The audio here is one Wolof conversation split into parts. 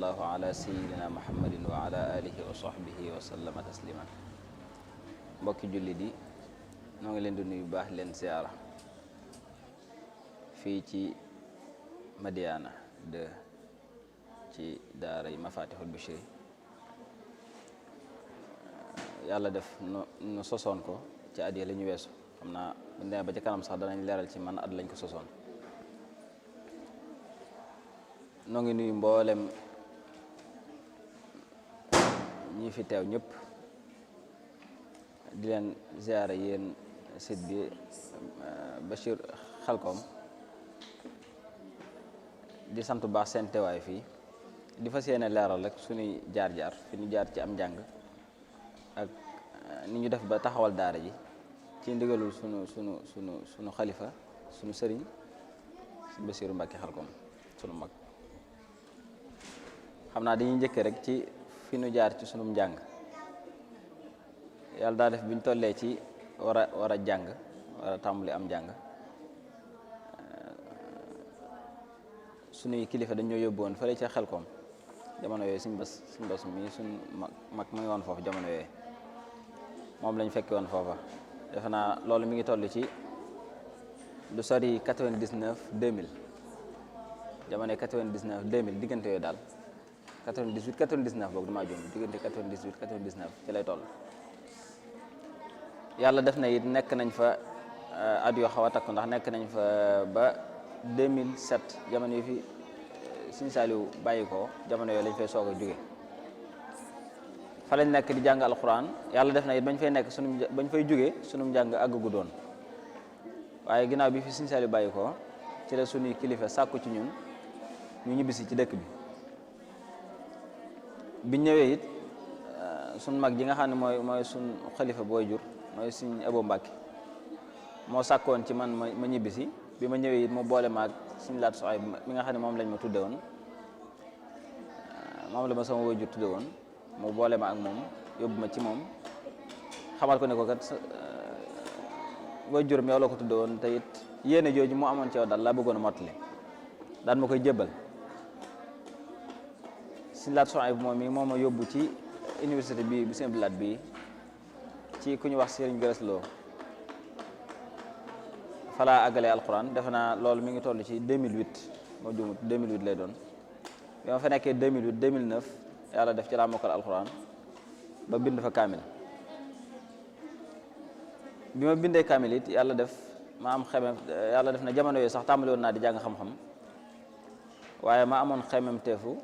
sallallahu ala sayidina muhammadin wa ala alihi wa sahbihi wa sallama tasliman. Mbokki jullit yi noo ngi leen di nuyu baax leen siyaara fii ci Madiyana 2 ci daara yi Mafatihul Bichri. yàlla def nu sosoon ko ci at yi la ñu weesu, xam naa bu demee ba ci kanam sax danañ leeral ci man at lañ ko sosoon. noo ngi nuyu mboolem ñi fi teew ñëpp di leen ziyaara yéen site bi Bachir Khelcom, di sant bu baax seen teewaay fii di fas yéene leeral rek suñuy jaar-jaar fi ñu jaar ci am njàng ak ni ñu def ba taxawal daara ji ci ndigalul sunu xalifa sunu sëriñ sunu Bachiru Mbàkke Khelcom sunu mag. xam naa dañuy njëkkee rek ci fi ñu jaar ci sunum njàng. yàlla daa def bi ñu tollee ci war a jàng war a tàmbali am njàng, sunuy kilifa dañoo yóbbu woon fële ca Khelcom jamono yooyu suñ bas mi suñ mag mu ngi woon foofu jamono yooyu moom lañ fekke woon foofa. defe naa loolu mi ngi toll ci lu sori 99 2000 jamono 99 2000 diggante yooyu daal 98 99 boobu damaa juum, diggante 98 99 ci lay toll. yàlla def na it nekk nañ fa at yoo xaw a takku, ndax nekk nañ fa ba 2007 jamono yi fi Sëñ Saaliw bàyyi ko, jamono yooyu lañ fay soog a jóge fa lañ nekk di jàng alxuraan. yàlla def na it bañ fay nekk bañ fay jóge sunum njàng àggagu doon, waaye ginnaaw bi fi Sëñ Saaliw bàyyi ko ci la sunuy kilifa sàkku ci ñun ñu ñibbisi ci dëkk bi. biñ ñëwee it sun mag ji nga xam ne mooy sun xalifa booy jur mooy Sëñ Abo Mbàkke moo sàkkoon ci man ma ñibbisi. bi ma ñëwee it mu boole maag Sëñ Laat Soxay mi nga xam ne moom lañ ma tudde woon, moom la ma sama waajur tudde woon, mu boole ma ak moom yóbbu ma ci moom, xamal ko ne ko kat waajuram yow la ko tudde woon, te it yéene jooju mu amoon ci yow daal laa bëggoon a mottali, daan ma koy jébbal. Sëñ Laat Soxay moom mi moo ma yóbbu ci université bi bu Sëñ Abdu Laat bi ci ku ñu wax Sëriñ Galas Lo. falaa àggalee alquran. defe naa loolu mi ngi toll ci 2008 moo juumut 2008 lay doon. bi ma fa nekkee 2008 2009 yàlla def ci laa mokkal alquran ba bind fa kaamil. bi ma bindee kaamil it yàlla def ma am xemem, yàlla def na jamono yooyu sax tàmbali woon naa di jàng xam-xam, waaye ma amoon xemem teefu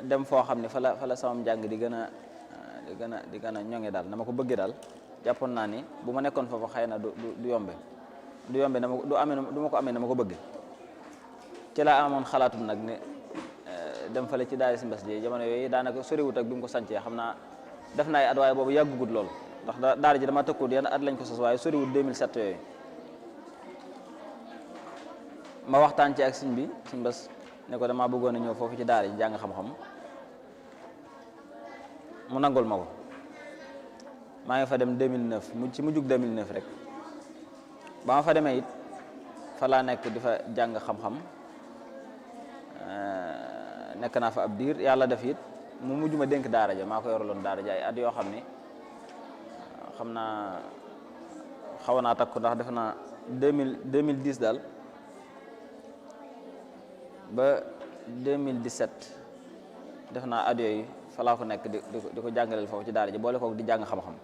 dem foo xam ne fa la sama njàng di gën a ñoŋe daal na ma ko bëggee daal. jàppoon naa ni bu ma nekkoon foofu xëy na du yombe na ma du ma ko amee na ma ko bëgg. ci laa amoon xalaatum nag ne dem fale ci daara si mbas ji jamono yooyu daanaka soriwut ak bi mu ko sancee. xam naa def naa ay at waaye boobu yàggugut lool, ndax daara ji dama tëkkut yenn at lañ ko sos, waaye soriwut 2007 yooyu. ma waxtaan ci ak sëñ bi sëñ mbas ne ko damaa bëggoon a ñëw foofu ci daara ji jàng xam-xam, mu nangul ma ko. maa ngi fa dem 2009 ci mujjug 2009 rek. ba ma fa demee it fa laa nekk di fa jàng xam-xam, nekk naa fa ab diir. yàlla def it mu mujj ma dénk daara ja, maa ko yoraloon daara ja ay at yoo xam ne xam naa xaw naa takku, ndax def naa 2010 daal ba 2017 def naa at yooyu fa laa ko nekk di ko jàngaleel foofu ci daara ji, boole kook di jàng xam-xam.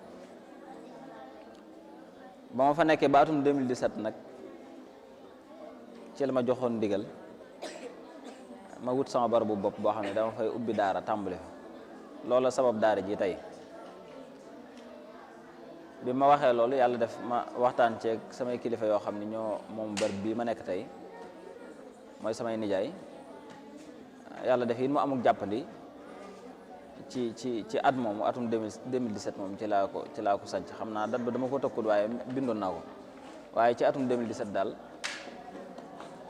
ba ma fa nekkee ba atum 2017 nag ci la ma joxoon ndigal ma wut sama barabu bopp boo xam ne dama fay ubbi daara tàmbali fa. loolu sabab daara ji tey. bi ma waxee loolu yàlla def ma waxtaan ceeg samay kilifa yoo xam ne ñoo moom bërëb bii ma nekk tey, mooy samay nijaay. yàlla def it mu amuk jàppandi ci at moomu atum 2017 moom ci laa ko sanc. xam naa dat ba dama ko tëkkut waaye bindoon naa ko, waaye ci atum 2017 daal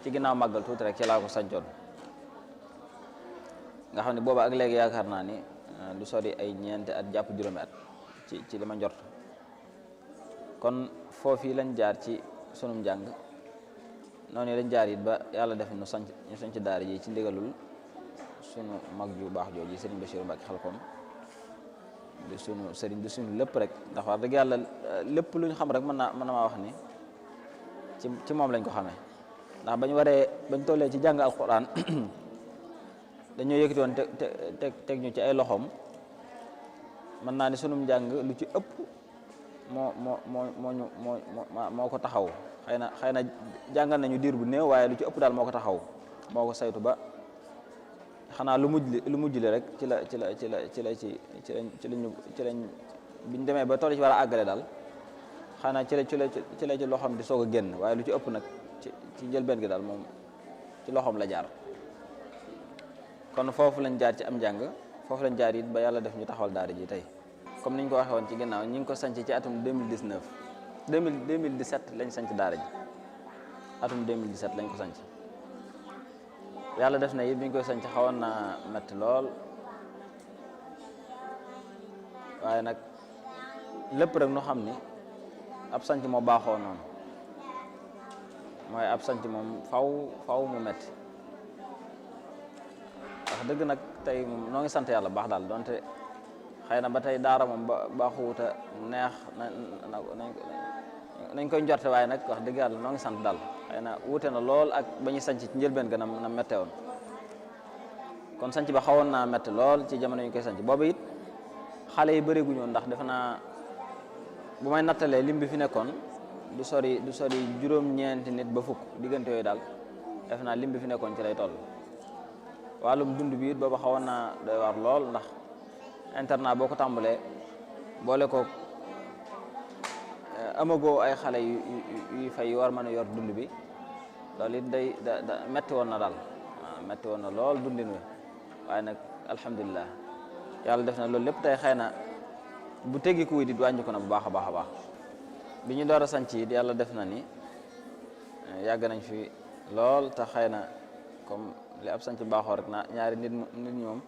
ci ginnaaw màggal tuuti rek ci laa ko sancoon. nga xam ne booba ak léegi yaakaar naa ni du sori ay ñeenti at jàpp juróomi at ci li ma njort. kon foofii lañ jaar ci sunum njàng, noonu lañ jaar it ba yàlla def ñu sanc daara ji ci ndigalul sunu mag ju baax jooju sëriñ Bachir Mbacke Xelkom di sunu sëriñ di sunu lépp rek ndax wax dëgg yàlla lépp lu ñu xam rek mën na maa wax ni ci moom lañ ko xamee ndax bañ tollee ci jàng alquran dañoo yëkkati woon teg ñu ci ay loxoom mën naa ni sunum njàng lu ci ëpp moo ko taxaw xëy na jàngal nañu diir bu néew waaye lu ci ëpp daal moo ko taxaw moo ko saytu ba xanaa lu mujj li rek ci lañ biñ demee ba toll ci war a àggale daal xanaa ci la ci loxoom di soog a génn waaye lu ci ëpp nag ci njëlbeen gi daal moom ci loxoom la jaar. kon foofu lañ jaar ci am njàng foofu lañ jaar it ba yàlla def ñu taxawal daara ji tey comme niñ ko waxee woon ci ginnaaw ñi ngi ko sanc ci atum 2017 lañ sanc daara ji atum 2017 lañ ko sanc yàlla def na it bi ñu koy sanc xawoon na metti lool waaye nag lépp rek nu xam ni ab sanc moo baaxoo noonu mooy ab sanc moom faw mu metti wax dëgg nag tey moom noo ngi sant yàlla baax daal donte xëy na ba tey daara moom baaxuwuta neex nañ koy njorte waaye nag wax dëgg yàlla noo ngi sant daal xëy na wuute na lool ak ba ñuy sanc ci njëlbeen ga na mette woon kon sanc ba xawoon naa metti lool ci jamono ñu koy sanc boobu it xale yi bëri guñu woon ndax defe naa bu may nattalee lim bi fi nekkoon du sori juróom-ñeenti nit ba fukk diggante yooyu daal defe naa lim bi fi nekkoon ci lay toll wàllum dund bi it booba xawoon naa doy waar lool ndax internat boo ko tàmbalee boole ko amagoo ay xale yu fay war mën a yor dund bi loolu it da metti woon na daal metti woon na lool dundin wi waaye nag alhamdulilah yàlla def na loolu lépp tey xëy na bu teggi ku di wàññi ko na bu baax a baax a baax bi ñu door a sanc it yàlla def na ni yàgg nañ fi lool te xëy na comme li ab sanc baaxoo rek na ñaari nit ñoom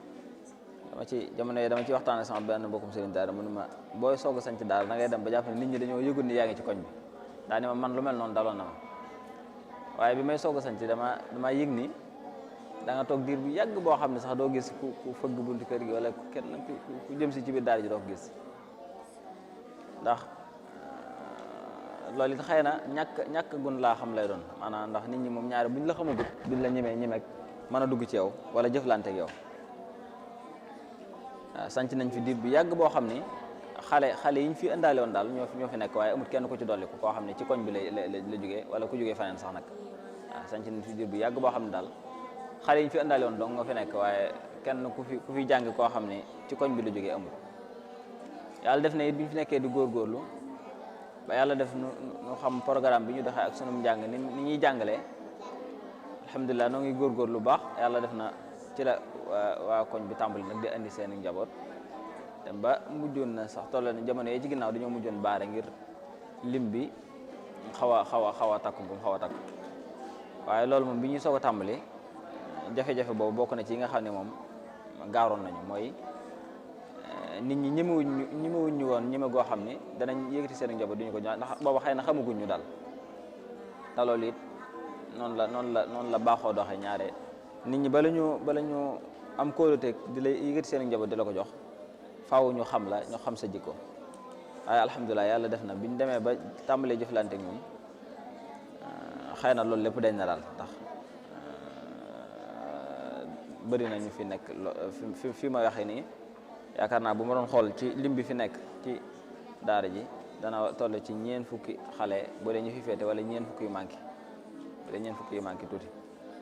jamono yi dama ci waxtaane sama benn mbokkum sëriñ daara mu ne ma booy soog a sanc daara da ngay dem ba jàpp ne nit ñi dañoo yëgul ni yaa ngi ci koñ bi daa ni ma man lu mel noonu daloon na ma waaye bi may soog a sanc dama yëg ni da nga toog diir bu yàgg boo xam ne sax doo gis ku fëgg buntu kër gi wala kenn ku jëm si ci biir daara ji doo ko gis ndax loolu it xëy na ñàkk gun laa xam lay doon maanaam ndax nit ñi moom ñaari buñ la xamagut duñ la ñemeek mën a dugg ci yow wala jëflante ak yow waaw sanc nañ fi diir bu yàgg boo xam ni xale yi ñu fi indaale woon daal ñoo fi nekk waaye amut kenn ku ci dolli ko koo xam ne ci koñ bi la jógee wala ku jógee faneen sax nag waaw sanc nañ fi diir bu yàgg boo xam ne daal xale yi ñu fi indaale woon donc nga fi nekk waaye kenn ku fi jàng koo xam ne ci koñ bi la jógee amul yàlla def na it bi ñu fi nekkee di góorgóorlu ba yàlla def nu xam programme bi ñu doxee ak sunum njàng ni ñuy jàngalee alhamdulilah noo ngi góorgóorlu lu baax yàlla def na ci la waa koñ bi tàmbali nag di andi seen njaboot dem ba mujjoon na sax toll na jamono yi ci ginnaaw dañoo mujjoon baare ngir lim bi xaw a takku bu mu xaw a takku waaye loolu moom bi ñuy soog a tàmbali jafe-jafe boobu bokk na ci yi nga xam ne moom gaaroon nañu mooy nit ñi ñemewuñ ñu woon ñeme goo xam ni danañ yëkkati seen njaboot duñu ko jox ndax booba xëy na xamaguñ ñu daal te loolu it noonu la baaxoo doxee ñaare nit ñi bala ñu am kóoluteeg di la yëkkati seen njaboot di la ko jox faaw ñu xam la ñu xam sa jikko waaye alhamdulilah yàlla def na biñ demee ba tàmbalee jëflante ak ñun xëy na loolu lépp dañ na daal ndax bëri na ñu fi nekk fi ma waxee nii yaakaar naa bu ma doon xool ci lim bi fi nekk ci daara ji dana toll ci ñeen fukki xale boo dee ñu fi féete wala ñeen fukki yu manqué tuuti